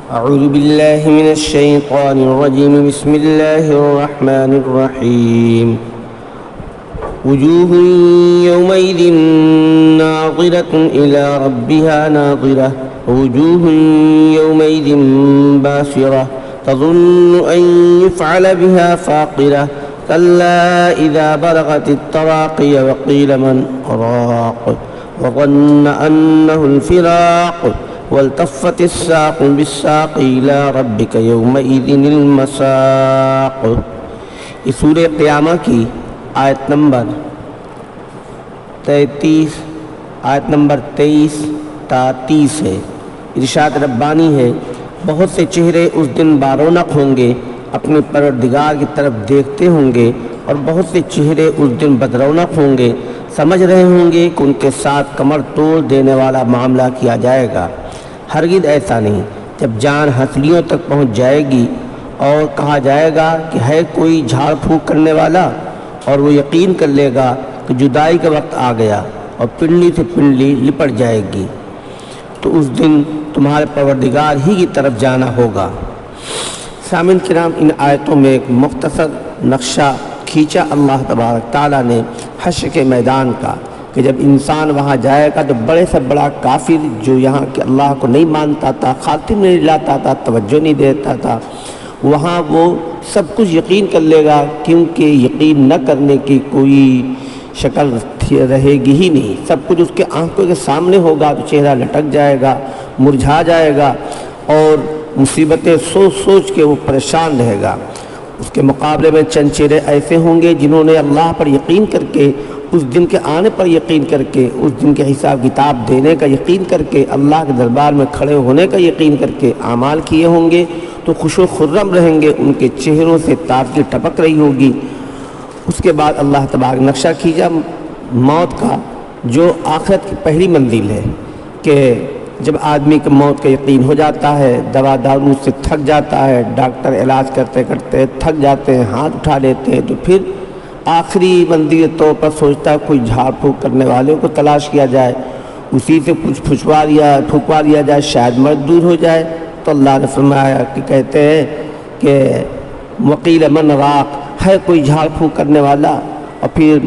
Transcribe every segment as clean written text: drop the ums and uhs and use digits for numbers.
أعوذ بالله من الشيطان الرجيم بسم الله الرحمن الرحيم وجوه يومئذ ناظرة إلى ربها ناظرة ووجوه يومئذ باسرة تظن أن يفعل بها فاقرة كلا إذا بلغت التراقي وقيل من راق وظن أنه الفراق والتفت الساق بالساق إلى ربك يومئذ المساق۔ یہ سورہ قیامہ کی آیت نمبر 23 تا 30 ہے۔ ارشاد ربانی ہے، بہت سے چہرے اس دن بارونق ہوں گے، اپنے پروردگار کی طرف دیکھتے ہوں گے، اور بہت سے چہرے اس دن بدرونق ہوں گے، سمجھ رہے ہوں گے کہ ان کے ساتھ کمر توڑ دینے والا معاملہ کیا جائے گا۔ ہرگز ایسا نہیں، جب جان ہتھیلیوں تک پہنچ جائے گی اور کہا جائے گا کہ ہے کوئی جھاڑ پھونک کرنے والا، اور وہ یقین کر لے گا کہ جدائی کا وقت آ گیا، اور پنڈلی سے پنڈلی لپٹ جائے گی، تو اس دن تمہارے پروردگار ہی کی طرف جانا ہوگا۔ سامعین کرام، ان آیتوں میں ایک مختصر نقشہ کھینچا اللہ تبارک تعالیٰ نے حشر کے میدان کا، کہ جب انسان وہاں جائے گا تو بڑے سے بڑا کافر جو یہاں کے اللہ کو نہیں مانتا تھا، خاتم نہیں لاتا تھا، توجہ نہیں دیتا تھا، وہاں وہ سب کچھ یقین کر لے گا، کیونکہ یقین نہ کرنے کی کوئی شکل رہے گی ہی نہیں، سب کچھ اس کے آنکھوں کے سامنے ہوگا، تو چہرہ لٹک جائے گا، مرجھا جائے گا، اور مصیبتیں سوچ سوچ کے وہ پریشان رہے گا۔ اس کے مقابلے میں چند چہرے ایسے ہوں گے جنہوں نے اللہ پر یقین کر کے، اس دن کے آنے پر یقین کر کے، اس دن کے حساب کتاب دینے کا یقین کر کے، اللہ کے دربار میں کھڑے ہونے کا یقین کر کے اعمال کیے ہوں گے، تو خوش و خرم رہیں گے، ان کے چہروں سے تاثیر ٹپک رہی ہوگی۔ اس کے بعد اللہ تبارک نقشہ کھینچا موت کا، جو آخرت کی پہلی منزل ہے، کہ جب آدمی کو موت کا یقین ہو جاتا ہے، دوا دارو سے تھک جاتا ہے، ڈاکٹر علاج کرتے کرتے تھک جاتے ہیں، ہاتھ اٹھا لیتے ہیں، تو پھر آخری منزل کے طور پر سوچتا ہے کوئی جھاڑ پھونک کرنے والوں کو تلاش کیا جائے، اسی سے کچھ پھنکوا دیا جائے، شاید مرض دور ہو جائے۔ تو اللہ نے فرمایا کہ کہتے ہیں کہ وقیل من راق، ہے کوئی جھاڑ پھونک کرنے والا، اور پھر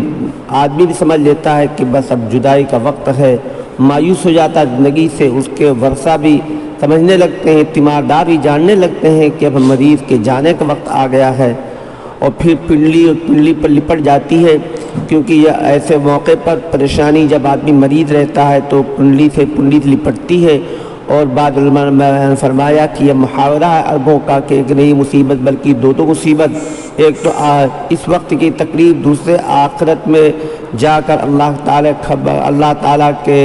آدمی بھی سمجھ لیتا ہے کہ بس اب جدائی کا وقت ہے، مایوس ہو جاتا ہے زندگی سے، اس کے ورثہ بھی سمجھنے لگتے ہیں، تیماردار بھی جاننے لگتے ہیں کہ اب مریض کے جانے کا وقت آ گیا ہے، اور پھر پنڈلی پر لپٹ جاتی ہے، کیونکہ یہ ایسے موقع پر پریشانی جب آدمی مریض رہتا ہے تو پنڈلی سے لپٹتی ہے۔ اور بعد علماء نے فرمایا کہ یہ محاورہ ہے عربوں کا کہ ایک نہیں مصیبت بلکہ دو مصیبت، ایک تو اس وقت کی تکلیف، دوسرے آخرت میں جا کر اللہ تعالیٰ کے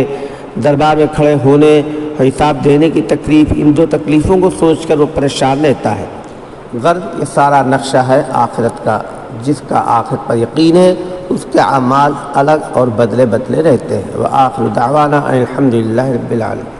دربار میں کھڑے ہونے، حساب دینے کی تکلیف۔ ان دو تکلیفوں کو سوچ کر وہ پریشان رہتا ہے۔ غرض یہ سارا نقشہ ہے آخرت کا، جس کا آخرت پر یقین ہے اس کے اعمال الگ اور بدلے رہتے ہیں۔ وآخر دعوانا الحمدللہ رب العالمین۔